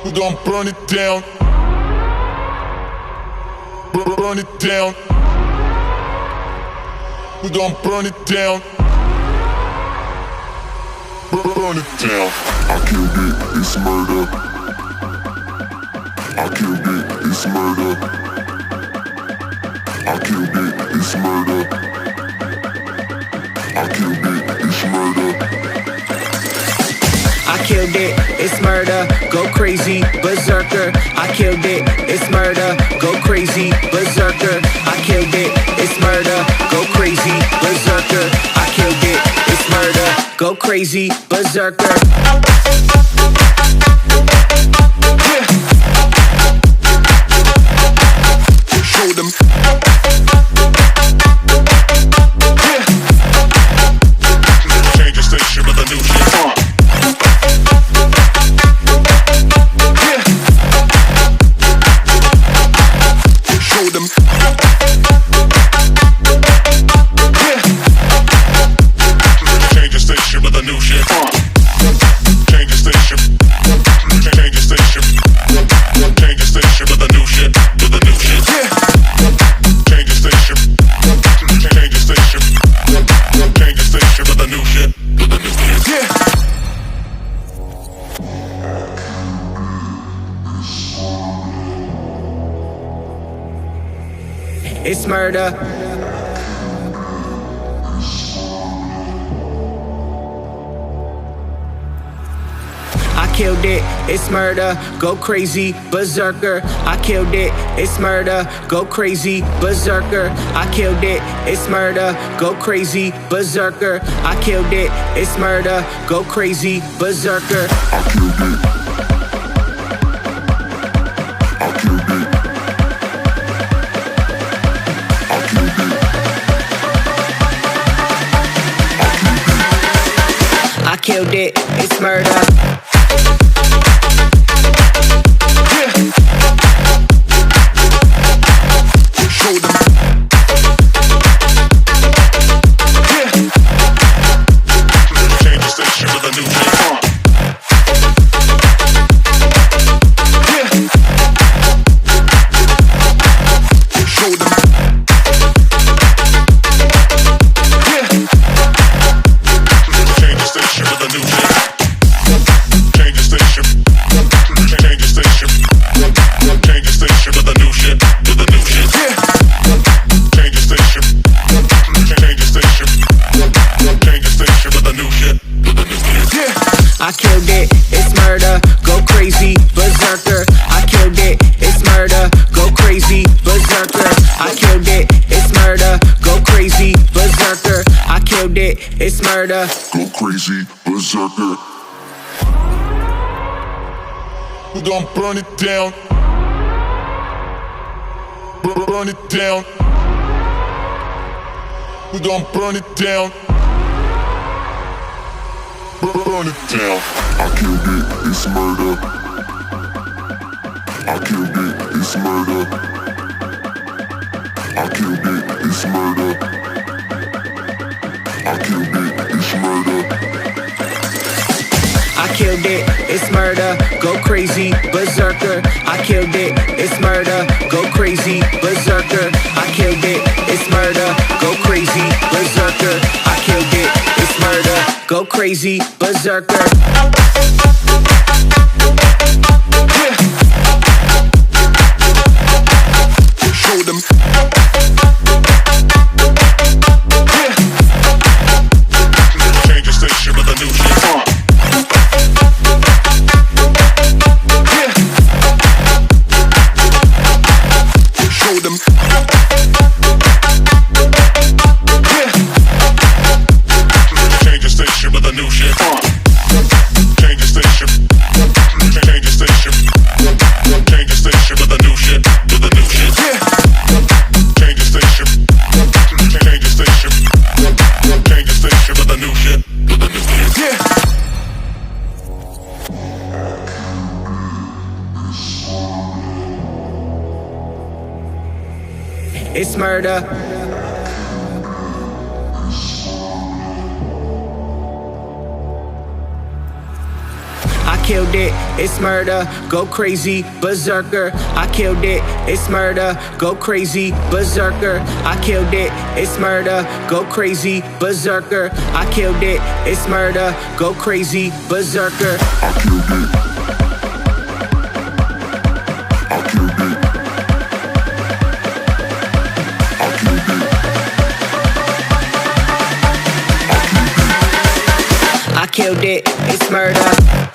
We gon' burn it down. Burn it down. We gon' burn it down. Burn it down. I killed it, it's murder. I killed it, it's murder. I killed it, it's murder. I killed it, it's murder. I killed it, it's murder, go crazy, berserker. I killed it, it's murder, go crazy, berserker. I killed it, it's murder, go crazy, berserker. I killed it, it's murder, go crazy, berserker. Show them. Change the station with a new shit. Show them. Change the station with a new shit. Change the station. Change the station. Change the station with a new shit. With a new shit. Change the station. Change the station. Change the station with a new shit. With a new shit. It's murder. I killed it, it's murder, go crazy, berserker. I killed it, it's murder, go crazy, berserker. I killed it, it's murder, go crazy, berserker. I killed it, it's murder, go crazy, berserker. I killed it. I killed it. I killed it. I killed it, it's murder. Show them. Change the station with a new shit. Show them. Change the station with a new shit. Change the station. Change the station. Change the station with a new shit. With a new shit. Change the station. Change the station. Change the station with a new shit. With a new shit. I killed it, it's murder, go crazy, berserker. I killed it, it's murder, go crazy, berserker. I killed it, it's murder, go crazy, berserker. I killed it, it's murder. Go crazy, berserker. We gon' burn it down. Burn it down. We gon' burn it down. Burn it down. I killed it, it's murder. I killed it, it's murder. I killed it, it's murder. I killed it, it's murder. I killed it, it's murder, go crazy, berserker. I killed it, it's murder, go crazy, berserker. I killed it, it's murder, go crazy, berserker. I killed it, it's murder, go crazy, berserker. Show them. Change the station with a new shit. Show them. Change the station with a new shit. Change the station. Change the station. Change the station with a new shit. With a new shit. Change the station. Change the station. Change the station with a new shit. With a new shit. It's murder. I killed it, it's murder, go crazy, berserker. I killed it, it's murder, go crazy, berserker. I killed it, it's murder, go crazy, berserker. I killed it, it's murder, go crazy, berserker. I killed it. I killed it. I killed it. I killed it, it's murder.